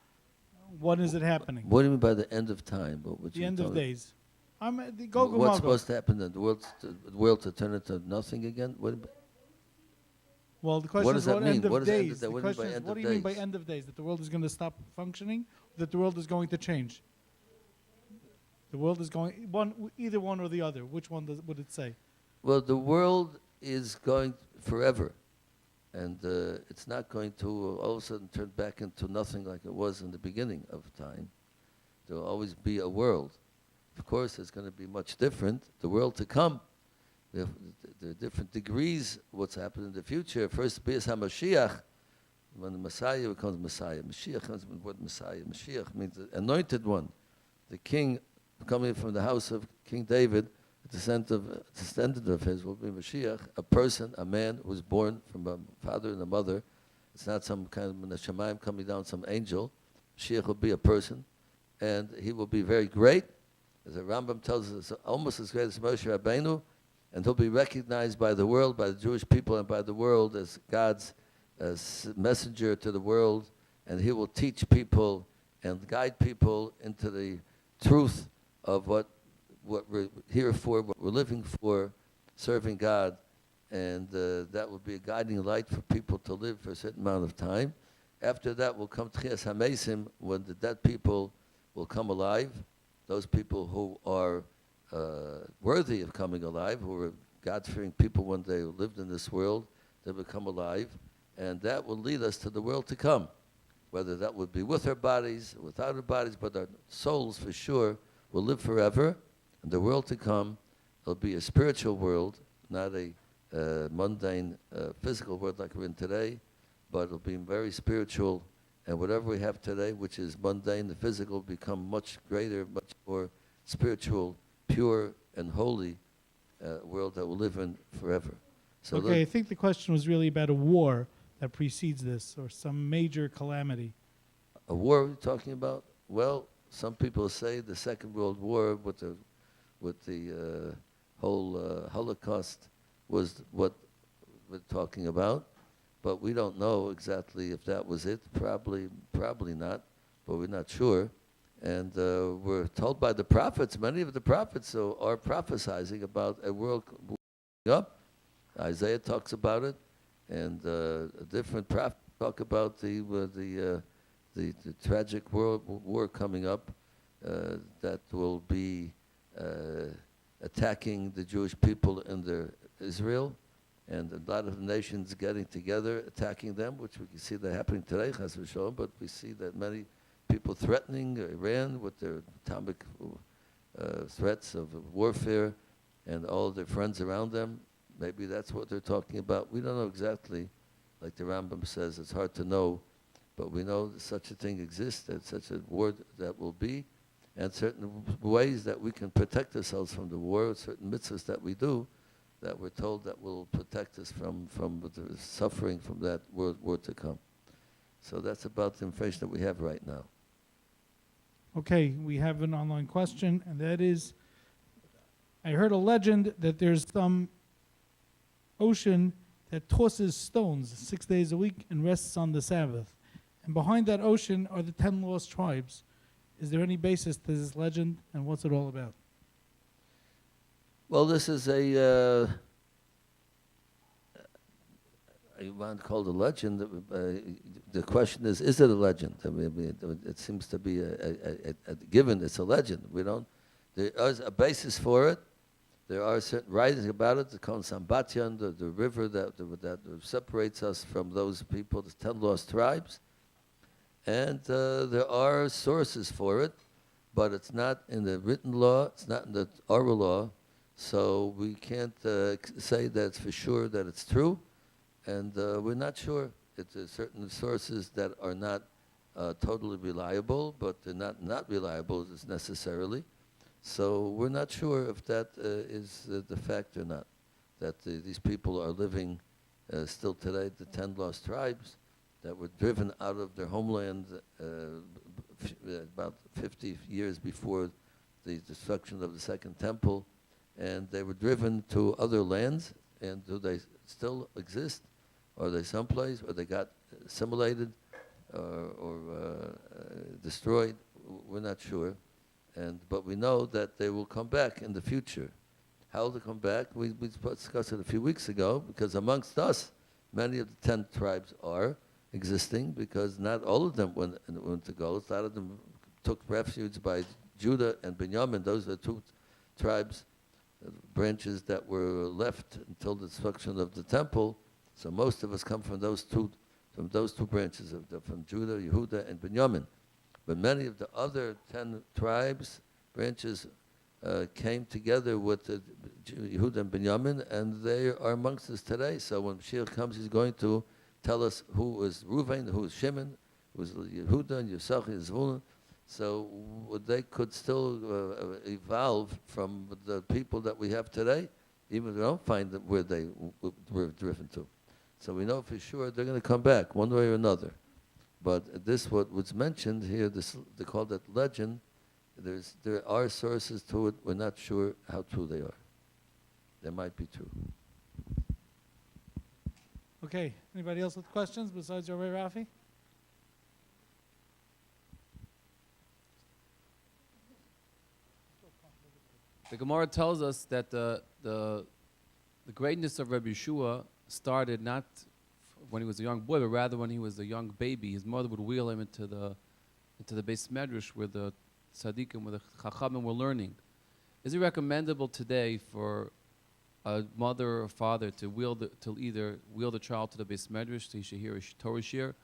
when is it happening? What do you mean by the end of time? The end of days. The Gog and What's Magog. supposed to happen? The world to turn into nothing again? Well, the question What is does that what mean? end of What does end of days? day- The what do you mean question by is, end what of do you mean by days? end of days? That the world is going to stop functioning? That the world is going to change? The world is going either one or the other. Which one would it say? Well, the world is going forever, and it's not going to all of a sudden turn back into nothing like it was in the beginning of time. There will always be a world. Of course, it's going to be much different. The world to come, there are different degrees what's happening in the future. First, Bias HaMashiach, when the Messiah becomes Messiah. Mashiach comes from the word Messiah. Mashiach means the anointed one, the king coming from the house of King David, a descendant of his will be Mashiach, a person, a man who was born from a father and a mother. It's not some kind of Shemaim coming down, some angel. Mashiach will be a person, and he will be very great. As the Rambam tells us, almost as great as Moshe Rabbeinu, and he'll be recognized by the world, by the Jewish people and by the world as God's messenger to the world, and he will teach people and guide people into the truth of what we're here for, what we're living for, serving God, and that will be a guiding light for people to live for a certain amount of time. After that will come Tchias HaMesim, when the dead people will come alive, those people who are worthy of coming alive, who are God-fearing people when they lived in this world, they become alive, and that will lead us to the world to come. Whether that would be with our bodies, without our bodies, but our souls for sure will live forever. And the world to come will be a spiritual world, not a mundane physical world like we're in today, but it'll be very spiritual. And whatever we have today, which is mundane, the physical, will become much greater, much more spiritual, pure, and holy world that we'll live in forever. So Okay, I think the question was really about a war that precedes this, or some major calamity. a war we're talking about? Well, some people say the Second World War with the whole Holocaust was what we're talking about, but we don't know exactly if that was it. Probably not, but we're not sure. And we're told by the prophets, many of the prophets are prophesizing about a world coming up. Isaiah talks about it, and different prophets talk about the tragic world war coming up that will be attacking the Jewish people in Israel, and a lot of nations getting together, attacking them, which we can see that happening today, Chas v'sholom, but we see that many people threatening Iran with their atomic threats of warfare and all their friends around them. Maybe that's what they're talking about. We don't know exactly. Like the Rambam says, it's hard to know, but we know that such a thing exists, that such a war that will be, and certain ways that we can protect ourselves from the war, certain mitzvahs that we do, that we're told that will protect us from the suffering from that war to come. So that's about the information that we have right now. Okay, we have an online question, and that is, I heard a legend that there's some ocean that tosses stones 6 days a week and rests on the Sabbath. And behind that ocean are the 10 lost tribes. Is there any basis to this legend, and what's it all about? Well, this is you want to call it a legend. The question is it a legend? I mean, it seems to be a given. It's a legend. There is a basis for it. There are certain writings about it. The Kon Sambatyan, the river that separates us from those people, the 10 lost tribes. And there are sources for it, but it's not in the written law. It's not in the oral law. So we can't say that it's for sure that it's true. And we're not sure. It's certain sources that are not totally reliable, but they're not reliable necessarily. So we're not sure if that is the fact or not, that these people are living still today, the 10 lost tribes that were driven out of their homeland about 50 years before the destruction of the Second Temple, and they were driven to other lands. And do they still exist? Or are they someplace? Or they got assimilated or destroyed? We're not sure. But we know that they will come back in the future. How will they come back? We discussed it a few weeks ago, because amongst us, Many of the 10 tribes are existing because not all of them went to Golos. A lot of them took refuge by Judah and Benjamin. Those are the two tribes, branches that were left until the destruction of the temple. So most of us come from those two branches, from Judah, Yehuda, and Benjamin. But many of the other 10 tribes, branches, came together with the Yehuda and Benjamin, and they are amongst us today. So when Mashiach comes, he's going to tell us who is Reuven, who is Shimon, who is Yehuda, and Yisachar, and Zvulun. So they could still evolve from the people that we have today, even if we don't find them where they were driven to. So we know for sure they're going to come back one way or another. But this, what was mentioned here, they call that legend. There are sources to it. We're not sure how true they are. They might be true. Okay. Anybody else with questions besides Rabbi Rafi? The Gemara tells us that the greatness of Rabbi Yeshua started not when he was a young boy, but rather when he was a young baby. His mother would wheel him into the Beis Medrash where the tzaddikim, where the chachamim were learning. Is it recommendable today for a mother or father to either wheel the child to the Beis Medrash so he should hear a Torah shir,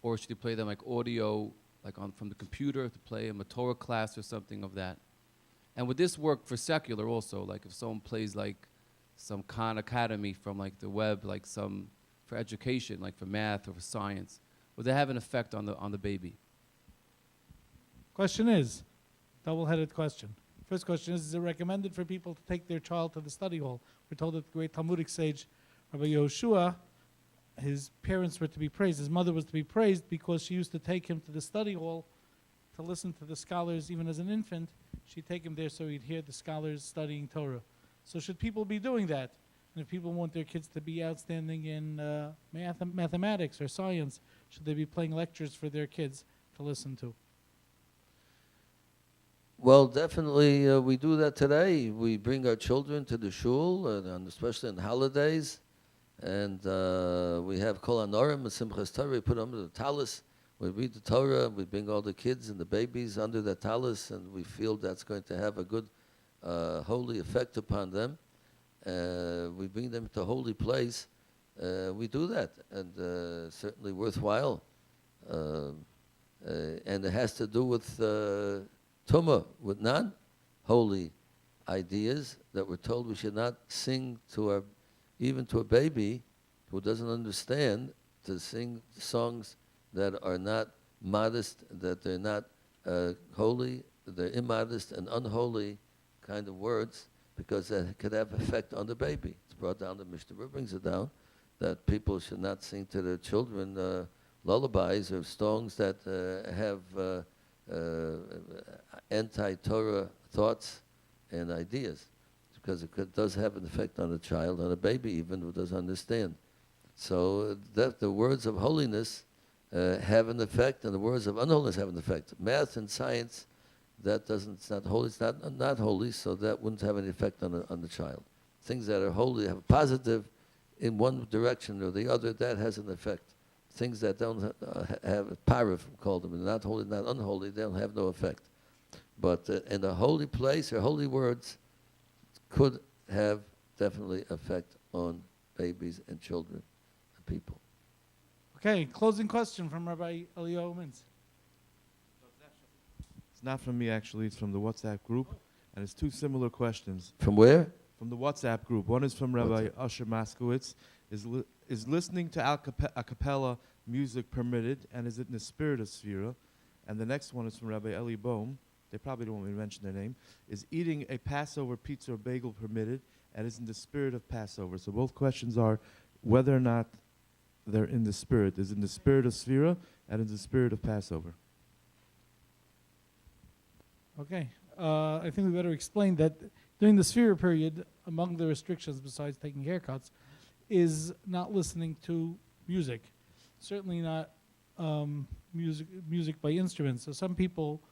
or should he play them like audio, like from the computer, to play him a Torah class or something of that? And would this work for secular also? Like if someone plays like some Khan Academy from like the web, like some for education, like for math or for science, would that have an effect on the baby? Question is, double-headed question. First question is it recommended for people to take their child to the study hall? We're told that the great Talmudic sage, Rabbi Yehoshua, his parents were to be praised. His mother was to be praised because she used to take him to the study hall to listen to the scholars even as an infant. She'd take him there so he'd hear the scholars studying Torah. So should people be doing that? And if people want their kids to be outstanding in mathematics or science, should they be playing lectures for their kids to listen to? Well, definitely we do that today. We bring our children to the shul, and especially on holidays. And we have Kol HaNorim and Simchas Torah. We put them under the talus. We read the Torah. We bring all the kids and the babies under the talus, and we feel that's going to have a good holy effect upon them. We bring them to a holy place. We do that, and certainly worthwhile. And it has to do with Tumah, with non-holy ideas that we're told we should not sing to even to a baby who doesn't understand, to sing songs that are not modest, that they're not holy, they're immodest and unholy kind of words, because that could have effect on the baby. It's brought down, the Mishnah brings it down, that people should not sing to their children lullabies or songs that have anti-Torah thoughts and ideas, because it does have an effect on a child, on a baby even, who doesn't understand. So that the words of holiness have an effect, and the words of unholiness have an effect. Math and science, it's not holy, it's not holy, so that wouldn't have any effect on the child. Things that are holy have a positive in one direction or the other, that has an effect. Things that don't have parif, call them, and not holy, not unholy, they don't have no effect. But in a holy place, or holy words could have definitely effect on babies and children and people. Okay, closing question from Rabbi Eliyahu Mintz. It's not from me, actually. It's from the WhatsApp group. And it's two similar questions. From where? From the WhatsApp group. One is from Rabbi Usher Maskowitz. Is listening to a cappella music permitted, and is it in the spirit of Sphira? And the next one is from Rabbi Eli Bohm. They probably don't want me to mention their name. Is eating a Passover pizza or bagel permitted, and is in the spirit of Passover? So both questions are whether or not they're in the spirit. Is in the spirit of Sphira and in the spirit of Passover. Okay, I think we better explain that during the Sphira period, among the restrictions besides taking haircuts, is not listening to music. Certainly not music by instruments. So some people,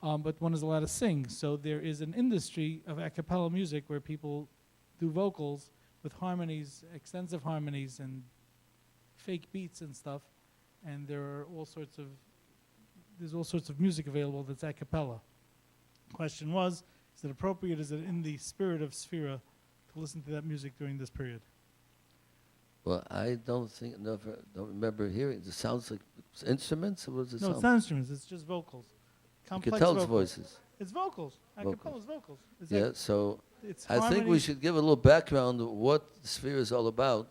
but one is allowed to sing. So there is an industry of a cappella music where people do vocals with harmonies, extensive harmonies, and fake beats and stuff, and there's all sorts of music available that's a cappella. Question was, is it appropriate, is it in the spirit of Sphira to listen to that music during this period? Well, I don't remember hearing. It sounds like instruments. Or was it No, sound? it's not instruments, it's just vocals. You Complex can tell it's vocals. voices. It's vocals. A Vocals. cappella is vocals. It's Yeah, like- so it's I think we harmony. should give a little background of what Sphere is all about,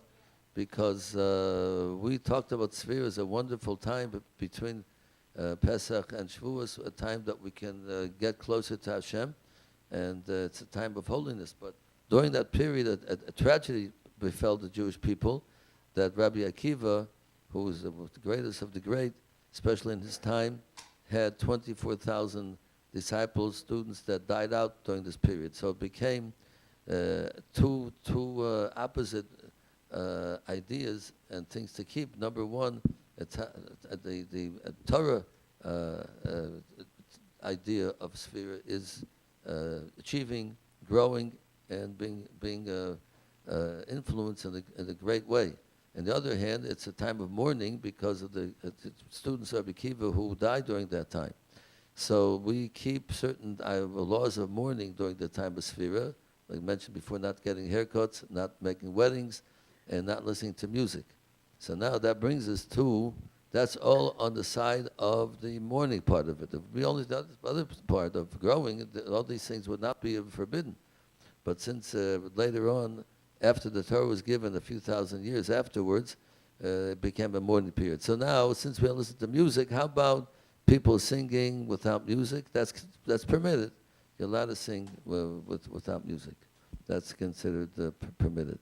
because we talked about Sphere as a wonderful time between Pesach and Shavuos, a time that we can get closer to Hashem, and it's a time of holiness. But during that period, a tragedy befell the Jewish people, that Rabbi Akiva, who was the greatest of the great, especially in his time, had 24,000 disciples, students that died out during this period. So it became two opposite ideas and things to keep. Number one, the Torah idea of Sphira is achieving, growing, and being influenced in a great way. On the other hand, it's a time of mourning because of the students of Rabbi Akiva who died during that time. So we keep certain laws of mourning during the time of Sphira, like I mentioned before, not getting haircuts, not making weddings, and not listening to music. So now that brings us to, that's all on the side of the mourning part of it. If we only the other part of growing, all these things would not be forbidden. But since later on, after the Torah was given a few thousand years afterwards, it became a mourning period. So now, since we don't listen to music, how about people singing without music? That's permitted. You're allowed to sing without music. That's considered permitted.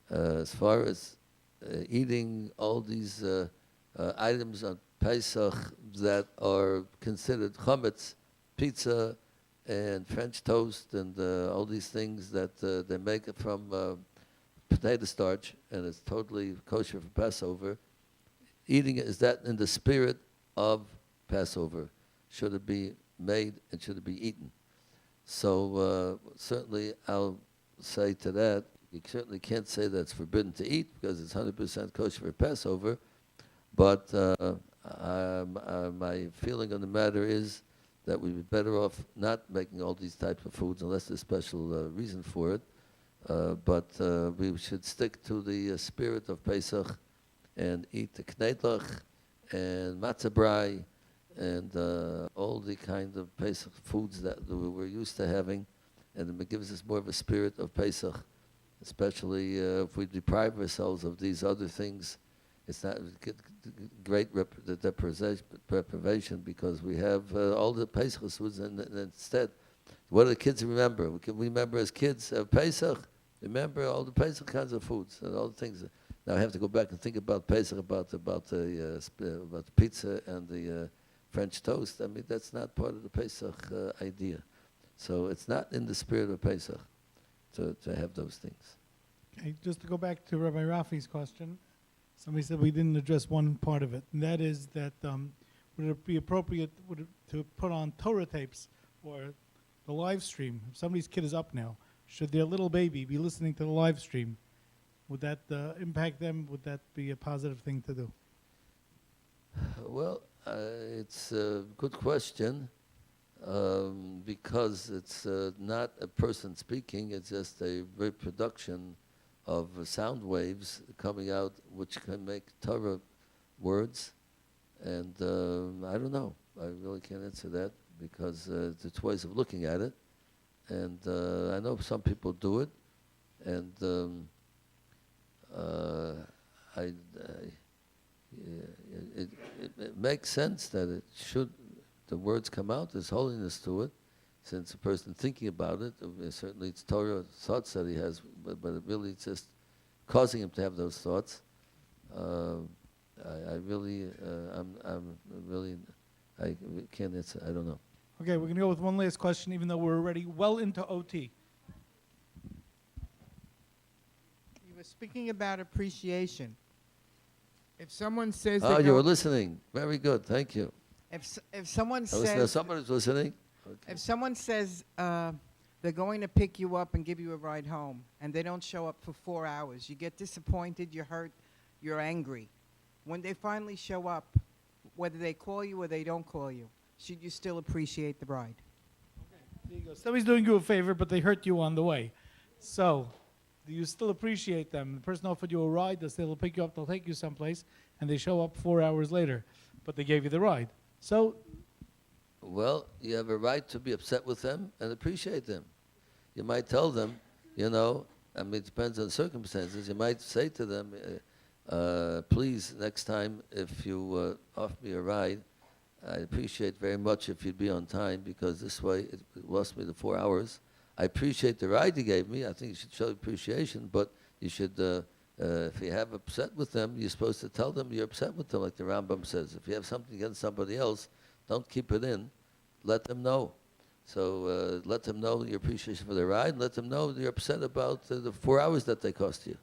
As far as eating all these items on Pesach that are considered chametz, pizza and French toast and all these things that they make from potato starch, and it's totally kosher for Passover. Eating it, is that in the spirit of Passover? Should it be made and should it be eaten? So certainly I'll say to that, you certainly can't say that it's forbidden to eat because it's 100% kosher for Passover, but my feeling on the matter is that we'd be better off not making all these types of foods unless there's special reason for it. But we should stick to the spirit of Pesach and eat the knedlach and matzah brai and all the kind of Pesach foods that we're used to having, and it gives us more of a spirit of Pesach, especially if we deprive ourselves of these other things. It's not great deprivation because we have all the Pesach foods, and instead, what do the kids remember? We remember as kids Pesach. Remember all the Pesach kinds of foods and all the things. Now I have to go back and think about Pesach, about the pizza and the French toast. I mean, that's not part of the Pesach idea. So it's not in the spirit of Pesach to have those things. Okay, just to go back to Rabbi Rafi's question, somebody said we didn't address one part of it, and that is that would it be appropriate to put on Torah tapes or the live stream? If somebody's kid is up now, should their little baby be listening to the live stream? Would that impact them? Would that be a positive thing to do? Well, it's a good question because it's not a person speaking, it's just a reproduction of sound waves coming out which can make Torah words. And I don't know. I really can't answer that because there's ways of looking at it. And I know some people do it. And it makes sense that the words come out, there's holiness to it, since a person thinking about it, certainly it's Torah thoughts that he has, but it really it's just causing him to have those thoughts. I can't answer, I don't know. Okay, we're going to go with one last question, even though we're already well into OT. You were speaking about appreciation. If someone says Oh, you were listening. Very good, thank you. if someone I was, says somebody's listening. Okay. if someone says they're going to pick you up and give you a ride home, and they don't show up for 4 hours, you get disappointed, you're hurt, you're angry. when they finally show up, whether they call you or they don't call you, should you still appreciate the bride? There you go. Somebody's doing you a favor, but they hurt you on the way. So, do you still appreciate them? The person offered you a ride, they'll pick you up, they'll take you someplace, and they show up 4 hours later, but they gave you the ride. So, Well, you have a right to be upset with them and appreciate them. You might tell them, you know, I mean, it depends on the circumstances. You might say to them, please, next time, if you offer me a ride, I'd appreciate very much if you'd be on time, because this way it lost me the 4 hours. I appreciate the ride you gave me. I think you should show appreciation, but you should, if you have upset with them, you're supposed to tell them you're upset with them, like the Rambam says. If you have something against somebody else, don't keep it in. Let them know. So let them know your appreciation for the ride, and let them know you're upset about the 4 hours that they cost you.